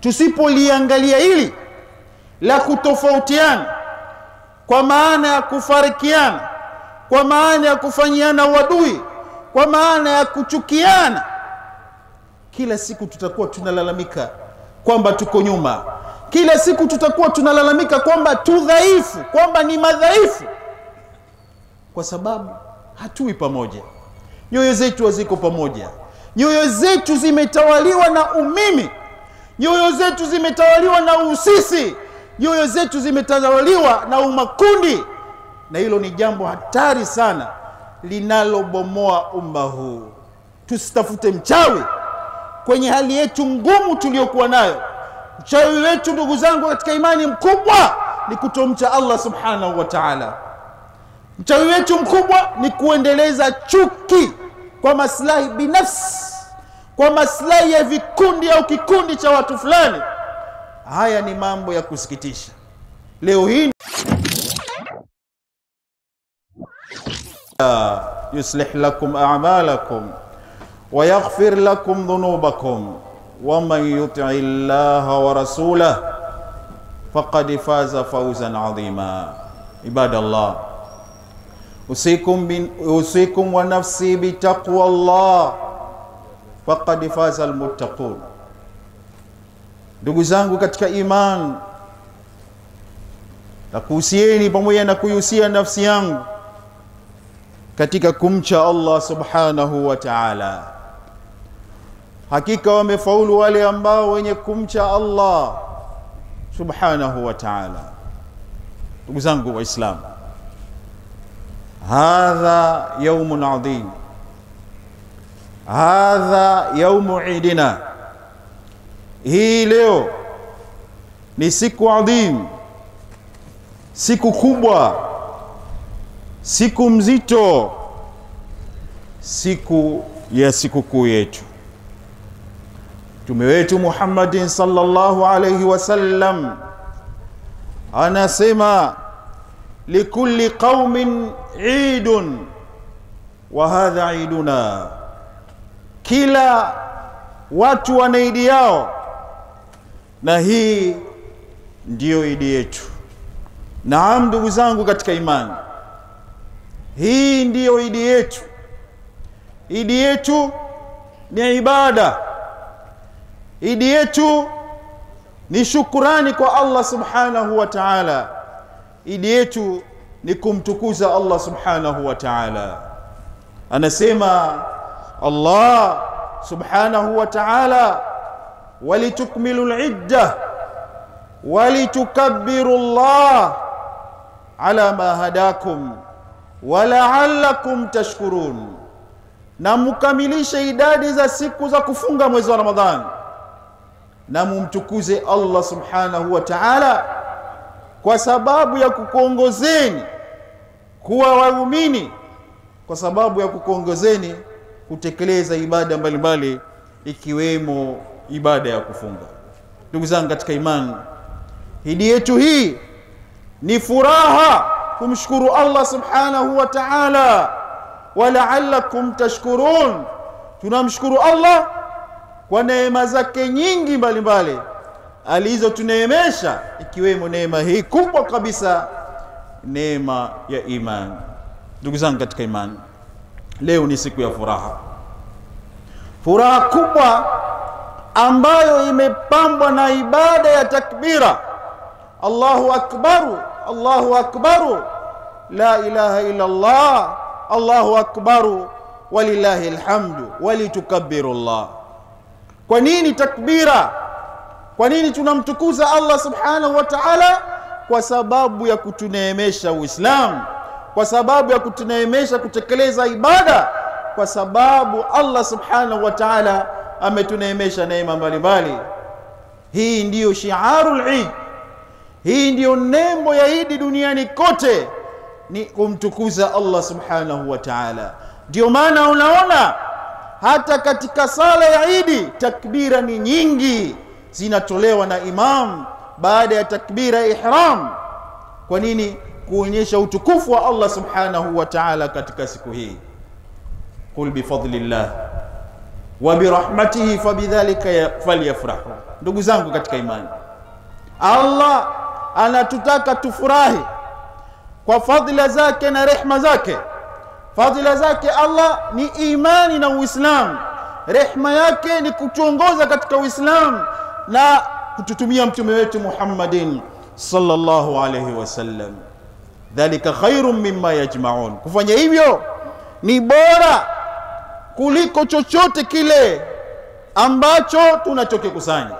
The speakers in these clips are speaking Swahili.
tusipoliangalia hili la kutofautiana, kwa maana ya kufarikiana, kwa maana ya kufanyiana uadui, kwa maana ya kuchukiana, kila siku tutakuwa tunalalamika kwamba tuko nyuma. Kila siku tutakuwa tunalalamika kwamba tu dhaifu, kwamba ni madhaifu, kwa sababu hatui pamoja. Nyoyo zetu haziko pamoja. Nyoyo zetu zimetawaliwa na umimi. Nyoyo zetu zimetawaliwa na usisi. Nyoyo zetu zimetawaliwa na umakundi, na hilo ni jambo hatari sana linalobomoa umma huu. Tusitafute mchawi kwenye hali yetu ngumu tuliyokuwa nayo. Mchawi wetu, ndugu zangu katika imani, mkubwa ni kutomcha Allah subhanahu wa ta'ala. Mchawi wetu mkubwa ni kuendeleza chuki kwa maslahi binafsi, kwa maslahi ya vikundi au kikundi cha watu fulani. Haya ni mambo ya kusikitisha. Leo hii yuslih lakum a'malakum wa yaghfir lakum dhunubakum wa man yuti'i Allaha wa rasulahu faqad faza fawzan 'azima. Ibadallah, usikum wa nafsi bitaqwa Allah faqad faza almuttaqun. Ndugu zangu katika iman, nakuhusieni pamoja na kuihusia nafsi yangu katika kumcha Allah subhanahu wa ta'ala. Hakika wamefaulu wale ambao wenye kumcha Allah subhanahu wa ta'ala. Ndugu zangu waislamu, hadha yawmun adhim, hadha yawmu idina. Hii leo ni siku adhim, siku kubwa, siku mzito, siku ya sikukuu yetu. Mtume wetu Muhammadin sallallahu alayhi wasallam anasema, likulli qaumin eidun wa hadha eiduna. Kila watu wana idi yao, na hii ndiyo idi yetu. Naam, ndugu zangu katika imani, hii ndiyo idi yetu. Idi yetu ni ibada. Idi yetu ni shukrani kwa Allah subhanahu wa ta'ala. Idi yetu ni kumtukuza Allah subhanahu wa ta'ala. Anasema Allah subhanahu wa ta'ala, walitukmilu al-iddah walitukabbiru Allah ala ma hadakum wa la'allakum tashkurun. Na mukamilishe idadi za siku za kufunga mwezi wa Ramadhani, na mumtukuze Allah subhanahu wa ta'ala kwa sababu ya kukuongozeni kuwa waumini, kwa sababu ya kukuongozeni kutekeleza ibada mbalimbali ikiwemo ibada ya kufunga. Ndugu zangu katika imani, idi yetu hii ni furaha kumshukuru Allah subhanahu wa ta'ala, wa la'allakum tashkurun. Tunamshukuru Allah kwa neema zake nyingi mbalimbali alizotuneemesha, ikiwemo neema hii kubwa kabisa, neema ya imani. Ndugu zangu katika imani, leo ni siku ya furaha, furaha kubwa ambayo imepambwa na ibada ya takbira. Allahu akbaru, Allahu akbaru, la ilaha illa Allah, Allahu akbaru, walillahi alhamdu, walitukabbiru Allah. Kwa nini takbira? Kwa nini tunamtukuza Allah subhanahu wa ta'ala? Kwa sababu ya kutuneemesha Uislamu, kwa sababu ya kutuneemesha kutekeleza ibada, kwa sababu Allah subhanahu wa ta'ala ametuneemesha neema mbalimbali. Hii ndiyo shi'arul Eid, hii ndiyo nembo ya Eid duniani kote, ni kumtukuza Allah subhanahu wa ta'ala. Ndio maana unaona hata katika sala ya Eid takbira ni nyingi zinatolewa na imam baada ya takbira ihram. Kwa nini? Kuonyesha utukufu wa Allah subhanahu wa ta'ala katika siku hii. Qul bi fadlillah wa birahmatihi fabidhalika falyafrahu. Ndugu zangu katika imani, Allah anatutaka tufurahi kwa fadhila zake na rehma zake. Fadhila zake Allah ni imani na Uislamu, rehma yake ni kutuongoza katika Uislamu na kututumia mtume wetu Muhammadin sallallahu alayhi wasallam. Dhalika khairun mimma yajma'un, kufanya hivyo ni bora kuliko chochote kile ambacho tunachokikusanya.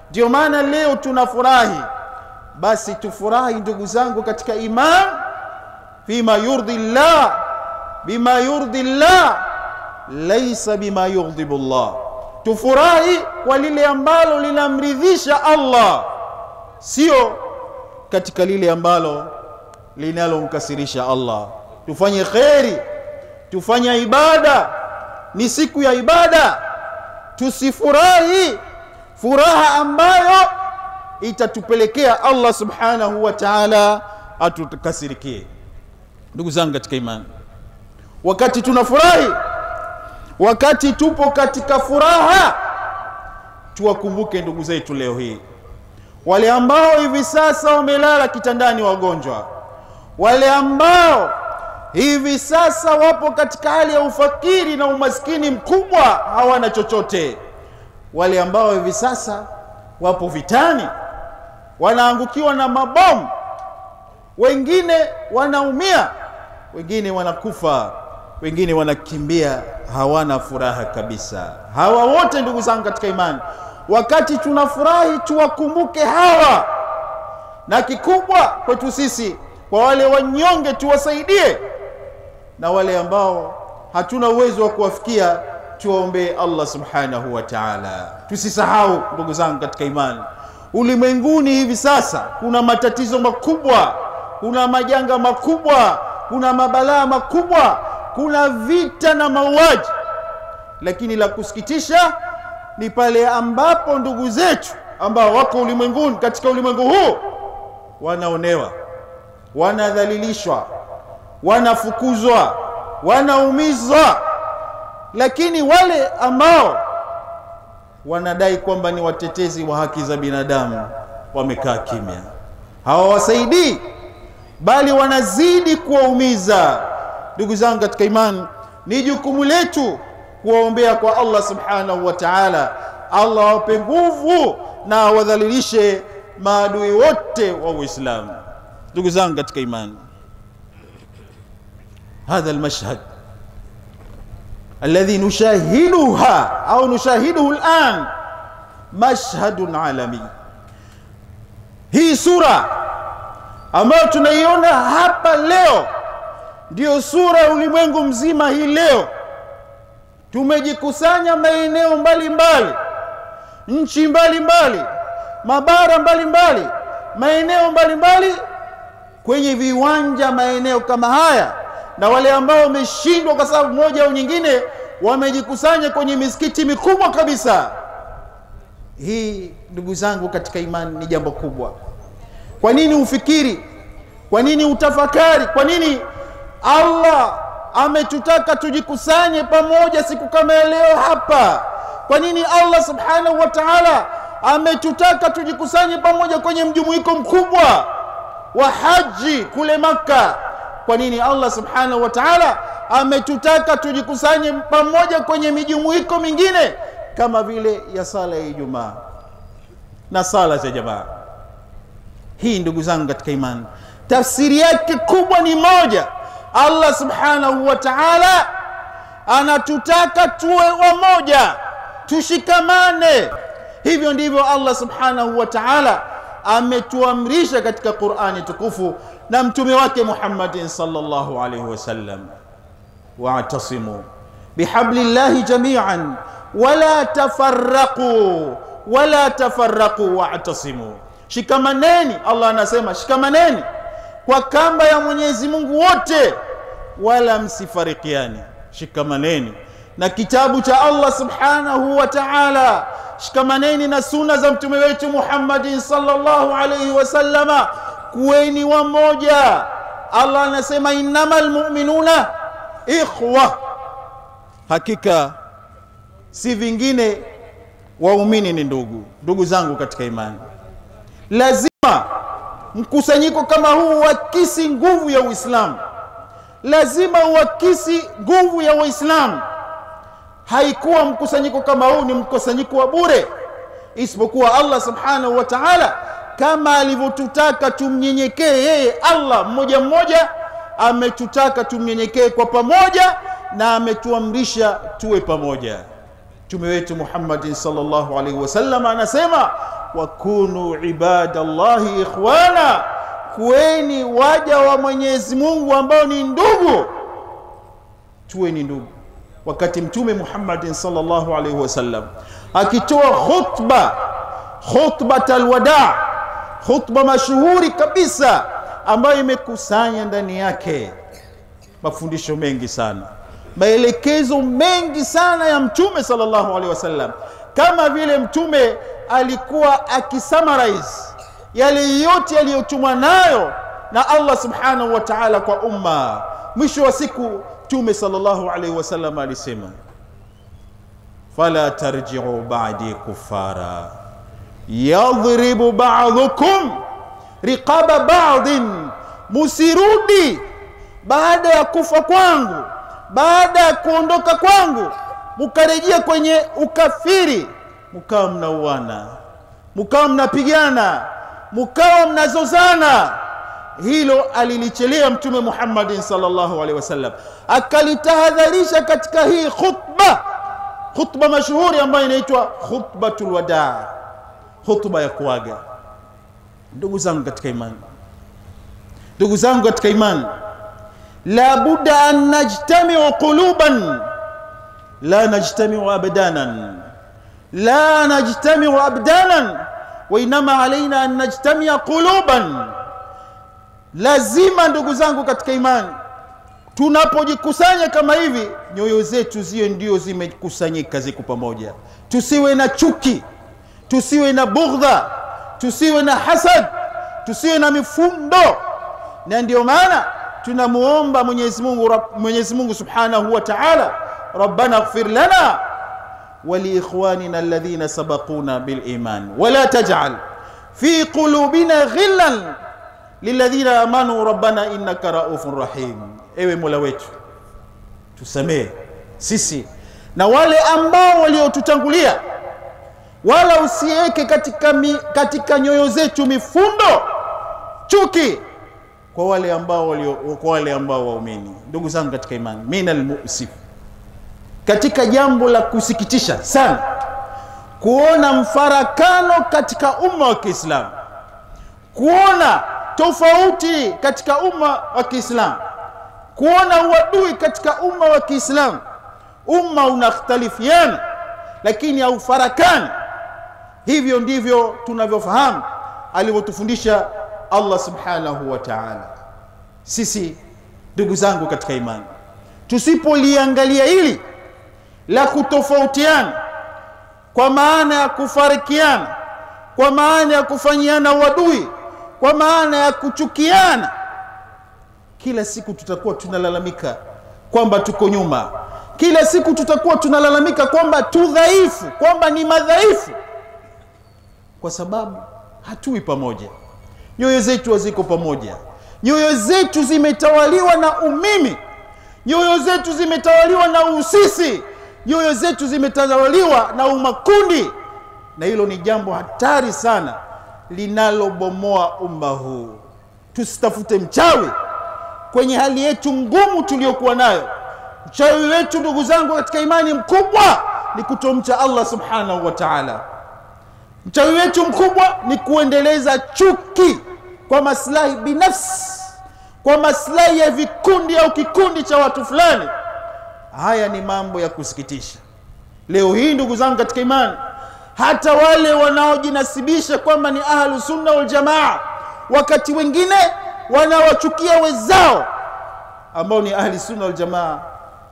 Ndio maana leo tunafurahi. Basi tufurahi ndugu zangu katika iman, fima yurdi Allah, bima yurdi Allah, laysa bima yughdhibu Allah. Tufurahi kwa lile ambalo linamridhisha Allah, sio katika lile ambalo linalomkasirisha Allah. Tufanye khairi, tufanye ibada, ni siku ya ibada. Tusifurahi furaha ambayo itatupelekea Allah subhanahu wa ta'ala atukasirikie. Ndugu zangu katika imani, wakati tunafurahi, wakati tupo katika furaha, tuwakumbuke ndugu zetu leo hii, wale ambao hivi sasa wamelala kitandani wagonjwa, wale ambao hivi sasa wapo katika hali ya ufakiri na umaskini mkubwa, hawana chochote, wale ambao hivi sasa wapo vitani, wanaangukiwa na mabomu, wengine wanaumia, wengine wanakufa, wengine wanakimbia, hawana furaha kabisa. Hawa wote ndugu zangu katika imani, wakati tunafurahi tuwakumbuke hawa, na kikubwa kwetu sisi, kwa wale wanyonge tuwasaidie, na wale ambao hatuna uwezo wa kuwafikia tuombe Allah subhanahu wa ta'ala. Tusisahau ndugu zangu katika imani, ulimwenguni hivi sasa kuna matatizo makubwa, kuna majanga makubwa, kuna mabalaa makubwa, kuna vita na mauaji, lakini la kusikitisha ni pale ambapo ndugu zetu ambao wako ulimwenguni, katika ulimwengu huu, wanaonewa, wanadhalilishwa, wanafukuzwa, wanaumizwa. Lakini wale ambao wanadai kwamba ni watetezi wa haki za binadamu wamekaa kimya, hawawasaidii, bali wanazidi kuwaumiza. Ndugu zangu katika imani, ni jukumu letu kuwaombea kwa Allah subhanahu wa ta'ala, Allah awape nguvu na wadhalilishe maadui wote wa Uislamu. Ndugu zangu katika imani, hadha almashhad alladhi nushahiduha au nushahiduhu al'an mashhadun alami. Hii sura ambayo tunaiona hapa leo ndio sura ya ulimwengu mzima. Hii leo tumejikusanya maeneo mbalimbali, nchi mbalimbali, mabara mbalimbali, maeneo mbalimbali, kwenye viwanja maeneo kama haya, na wale ambao wameshindwa kwa sababu moja au nyingine wamejikusanya kwenye misikiti mikubwa kabisa. Hii ndugu zangu katika imani ni jambo kubwa. Kwa nini ufikiri? Kwa nini utafakari? Kwa nini Allah ametutaka tujikusanye pamoja siku kama leo hapa? Kwa nini Allah subhanahu wa ta'ala ametutaka tujikusanye pamoja kwenye mjumuiko mkubwa wa haji kule Makka? Kwa nini Allah subhanahu wa ta'ala ametutaka tujikusanye pamoja kwenye mijumuiko mingine kama vile ya sala ya Ijumaa na sala za jamaa? Hii ndugu zangu katika imani, tafsiri yake kubwa ni moja. Allah subhanahu wa ta'ala anatutaka tuwe wamoja, tushikamane. Hivyo ndivyo Allah subhanahu wa ta'ala ametuamrisha katika Qur'ani tukufu na mtume wake Muhammadin sallallahu alaihi wasallam. Wa'tasimu bihablillahi jami'an wala tafarraqu wa'tasimu. Shikamaneni, Allah anasema shikamaneni kwa kamba ya Mwenyezi Mungu wote, wala msifarikiani. Shikamaneni na kitabu cha Allah subhanahu wa ta'ala, shikamaneni na sunna za mtume wetu Muhammadin sallallahu alayhi wasallama, kuweni wamoja. Allah anasema innamal mu'minuna ikhwa, hakika si vingine, waumini ni ndugu. Ndugu zangu katika imani, lazima mkusanyiko kama huu uakisi nguvu ya Uislamu, lazima uakisi nguvu ya Uislamu. Haikuwa mkusanyiko kama huu ni mkusanyiko wa bure, isipokuwa Allah subhanahu wa ta'ala kama alivyotutaka tumnyenyekee yeye Allah mmoja mmoja, ametutaka tumnyenyekee kwa pamoja na ametuamrisha tuwe pamoja. Mtume wetu Muhammad sallallahu alaihi wasallam anasema, wa kunu ibadallahi ikhwana, kuweni waja wa Mwenyezi Mungu ambao ni ndugu, tuwe ni ndugu. Wakati Mtume Muhammad sallallahu alaihi wasallam akitoa khutbatul wada, khutba mashuhuri kabisa ambayo imekusanya ndani yake mafundisho mengi sana, maelekezo mengi sana ya Mtume sallallahu alaihi wasallam, kama vile Mtume alikuwa akisummarize yale yote yaliyotumwa nayo na Allah subhanahu wa ta'ala kwa umma. Mwisho wa siku Mtume sallallahu alaihi wasallam alisema, fala tarji'u ba'di kuffara yadhribu ba'dukum riqaba ba'din, musirudi baada ya kufa kwangu, baada ya kuondoka kwangu, mukarejea kwenye ukafiri, mkawa mnauana, mkawa mnapigana, mkawa mnazozana. Hilo alilichelea Mtume Muhammad sallallahu alaihi wasallam, akalitahadharisha katika hii khutba mashuhuri ambayo inaitwa khutbatul wadaa, khutba ya kuaga. Ndugu zangu katika imani, ndugu zangu katika imani, la budda an najtami'u quluban la najtami'u abdanan, la najtami'u abdanan wa inma alaina an najtami'a quluban. Lazima ndugu zangu katika imani, tunapojikusanya kama hivi, nyoyo zetu ziwe ndio zimekusanyika, ziko pamoja. Tusiwe na chuki, tusiwe na bughdha, tusiwe na hasad, tusiwe na mifundo. Na ndio maana tunamuomba Mwenyezi Mungu subhanahu wa ta'ala, rabbana ighfir lana wa li ikhwanina alladhina sabaquna bil iman wa la taj'al fi qulubina ghillan lilladhina amanu rabbana innaka raufur rahim. Ewe Mola wetu, tusamee sisi na wale ambao waliotutangulia, wala usiweke katika nyoyo zetu mifundo, chuki kwa wale ambao waumini. Ndugu zangu katika imani, minal mu'sif, katika jambo la kusikitisha sana kuona mfarakano katika umma wa Kiislamu, kuona tofauti katika umma wa Kiislamu, kuona uadui katika umma wa Kiislamu. Umma unakhtalifiana lakini haufarakani. Hivyo ndivyo tunavyofahamu alivyotufundisha Allah subhanahu wa ta'ala. Sisi ndugu zangu katika imani, tusipoliangalia hili la kutofautiana, kwa maana ya kufarikiana, kwa maana ya kufanyiana uadui, kwa maana ya kuchukiana, kila siku tutakuwa tunalalamika kwamba tuko nyuma. Kila siku tutakuwa tunalalamika kwamba tu dhaifu, kwamba ni madhaifu, kwa sababu hatui pamoja. Nyoyo zetu haziko pamoja. Nyoyo zetu zimetawaliwa na umimi, nyoyo zetu zimetawaliwa na usisi, nyoyo zetu zimetawaliwa na umakundi. Na hilo ni jambo hatari sana linalobomoa umma huu. Tusitafute mchawi kwenye hali yetu ngumu tuliyokuwa nayo. Mchawi wetu ndugu zangu katika imani mkubwa ni kutomcha Allah subhanahu wa ta'ala. Mchawi wetu mkubwa ni kuendeleza chuki kwa maslahi binafsi, kwa maslahi ya vikundi au kikundi cha watu fulani. Haya ni mambo ya kusikitisha. Leo hii ndugu zangu katika imani, hata wale wanaojinasibisha kwamba ni ahlu sunna wal jamaa, wakati wengine wanawachukia wenzao ambao ni ahli sunna wal jamaa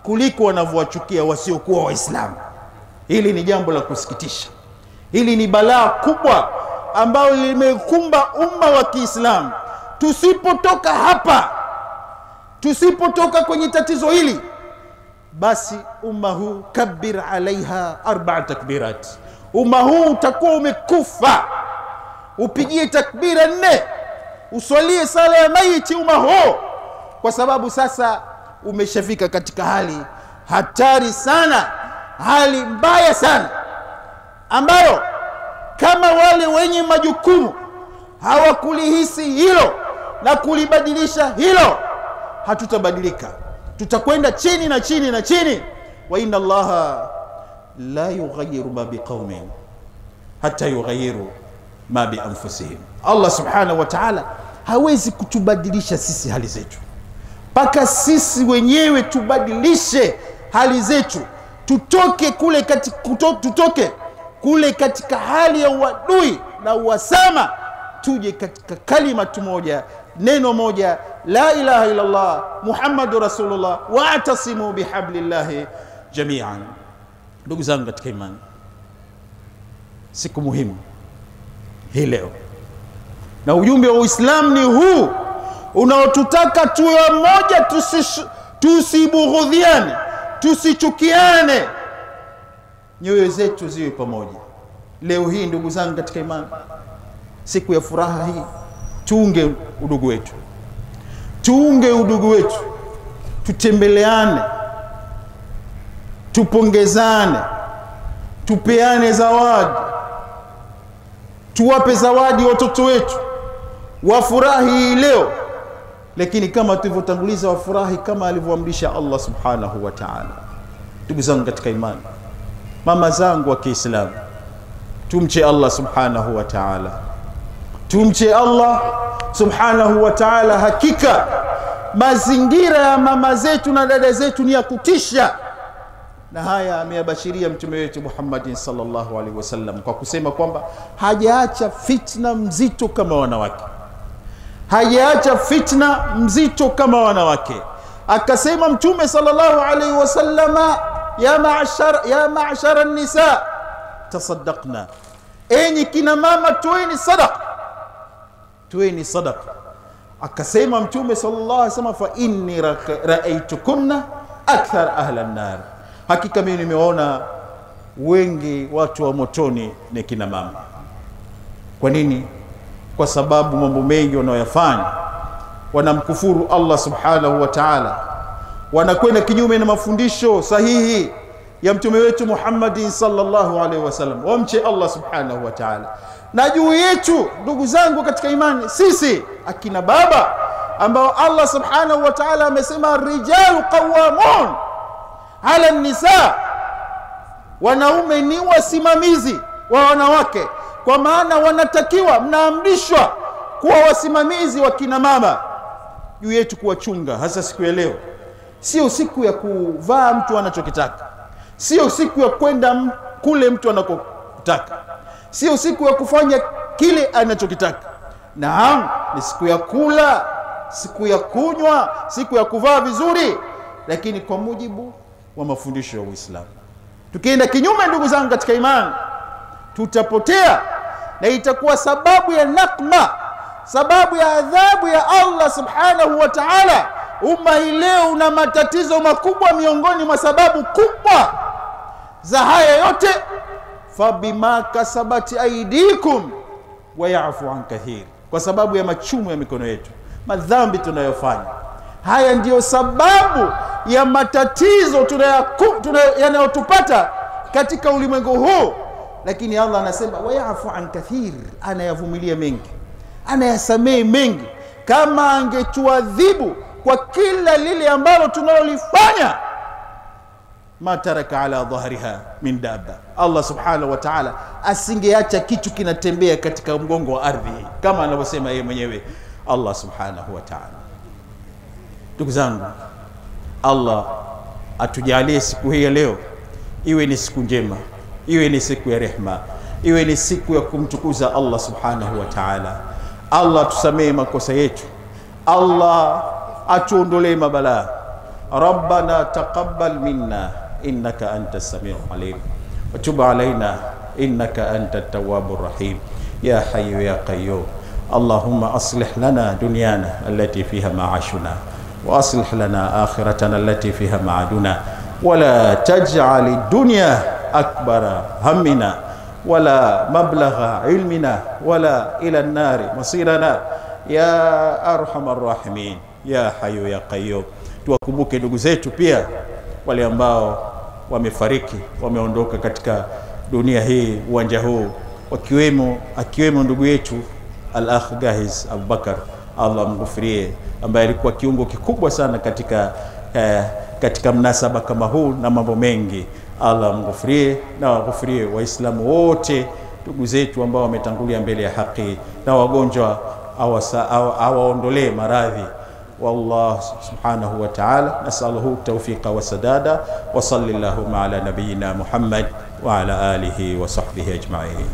kuliko wanavyowachukia wasiokuwa Waislamu. Hili ni jambo la kusikitisha. Hili ni balaa kubwa ambao limekumba umma wa Kiislamu. Tusipotoka hapa, tusipotoka kwenye tatizo hili, basi umma huu kabbir alaiha 4 takbirat. Umma huu utakuwa umekufa, upigie takbira 4, uswalie sala ya maiti umma huu, kwa sababu sasa umeshafika katika hali hatari sana, hali mbaya sana, ambayo kama wale wenye majukumu hawakulihisi hilo na kulibadilisha hilo, hatutabadilika, tutakwenda chini na chini na chini. Wa inna Allaha la yughayyiru ma biqaumin hatta yughayyiru ma bi anfusihim. Allah subhanahu wa ta'ala hawezi kutubadilisha sisi hali zetu mpaka sisi wenyewe tubadilishe hali zetu, tutoke kule katika hali ya uadui na uasama, tuje katika kalima moja, neno moja, la ilaha illa Allah Muhammadur Rasulullah, wa'tasimu bihablillahi jami'an. Ndugu zangu katika imani, siku muhimu hii leo, na ujumbe wa Uislamu ni huu unaotutaka tuwe moja, tusibughudhiane, tusichukiane, nyoyo zetu ziwe pamoja. Leo hii ndugu zangu katika imani, siku ya furaha hii, tuunge udugu wetu, tutembeleane, tupongezane, tupeane zawadi, tuwape zawadi watoto wetu, wafurahi leo. Lakini kama tulivyotanguliza, wafurahi kama alivyoamrisha Allah subhanahu wa ta'ala. Ndugu zangu katika imani, mama zangu wa Kiislamu, tumche Allah subhanahu wa ta'ala, tumche Allah subhanahu wa ta'ala. Hakika mazingira ya mama zetu na dada zetu ni ya kutisha, na haya ameyabashiria mtume wetu Muhammad sallallahu alaihi wasallam kwa kusema kwamba hajaacha fitna mzito kama wanawake, hajaacha fitna mzito kama wanawake. Akasema mtume sallallahu alaihi wasallama, ya ma'shara an-nisa tasaddaqna, enyi kina mama tueni sadaqa. Akasema mtume sallallahu alaihi wasallam, fa inni ra'aytukunna akthar ahla an-nar, hakika mimi nimeona wengi watu wa motoni ni kina mama. Kwa nini? Kwa sababu mambo mengi wanayofanya, wanamkufuru Allah subhanahu wa ta'ala, wanakwenda kinyume na mafundisho sahihi ya mtume wetu Muhammad sallallahu alaihi wasallam. Wamche Allah subhanahu wa ta'ala. Na juu yetu ndugu zangu katika imani, sisi akina baba ambao Allah subhanahu wa ta'ala amesema rijalu qawamun ala nisa, wanaume ni wasimamizi wa wanawake, kwa maana wanatakiwa, mnaamrishwa kuwa wasimamizi wa kina mama. Juu yetu kuwachunga, hasa siku ya leo. Sio siku ya kuvaa mtu anachokitaka, sio siku ya kwenda kule mtu anakotaka, sio siku ya kufanya kile anachokitaka. Naam, ni siku ya kula, siku ya kunywa, siku ya kuvaa vizuri, lakini kwa mujibu wa mafundisho ya Uislamu. Tukienda kinyume ndugu zangu katika imani, tutapotea na itakuwa sababu ya nakma, sababu ya adhabu ya Allah subhanahu wa ta'ala. Umma hii leo una matatizo makubwa, miongoni mwa sababu kubwa za haya yote, fabima kasabati aidikum wa ya'fu an kathir, kwa sababu ya machumo ya mikono yetu, madhambi tunayofanya. Haya ndiyo sababu ya matatizo yanayotupata katika ulimwengu huu. Lakini Allah anasema wa ya'fu an kathir, anayavumilia mengi, anayasamehe mengi. Kama angetuadhibu kwa kila lile ambalo tunalolifanya, ma taraka ala dhahriha min dabba, Allah subhanahu wa ta'ala asingeacha kitu kinatembea katika mgongo wa ardhi, kama anavyosema yeye mwenyewe Allah subhanahu wa ta'ala. Ndugu zangu, Allah atujalie siku hii ya leo iwe ni siku njema, iwe ni siku ya rehma, iwe ni siku ya kumtukuza Allah subhanahu wa ta'ala. Allah tusamehe makosa yetu, Allah atuondolee mabalaa. Rabbana taqabbal minna innaka antas samiul alim wa tub alaina innaka antat tawwabur rahim ya hayyu ya qayyum. Allahumma aslih lana dunyana allati fiha ma'ashuna wa aslih lana akhiratana allati fiha ma'aduna ولا تجعل الدنيا أكبر همنا ولا مبلغ علمنا ولا إلى النار مصيرنا يا أرحم الراحمين يا حي يا قيوم. Tuwakumbuke ndugu zetu pia wale ambao wamefariki, wameondoka katika dunia hii, uwanja huu, akiwemo ndugu yetu Al-Akh Gahiz Abubakar, Allah mghufirie, ambaye alikuwa kiungo kikubwa sana katika mnasaba kama huu na mambo mengi. Allah mghufirie na waghufirie Waislamu wote, ndugu zetu ambao wametangulia mbele ya haki, na wagonjwa awaondolee maradhi. والله سبحانه وتعالى نسأله التوفيق والسداد. وصلى اللهم على نبينا محمد وعلى آله وصحبه أجمعين.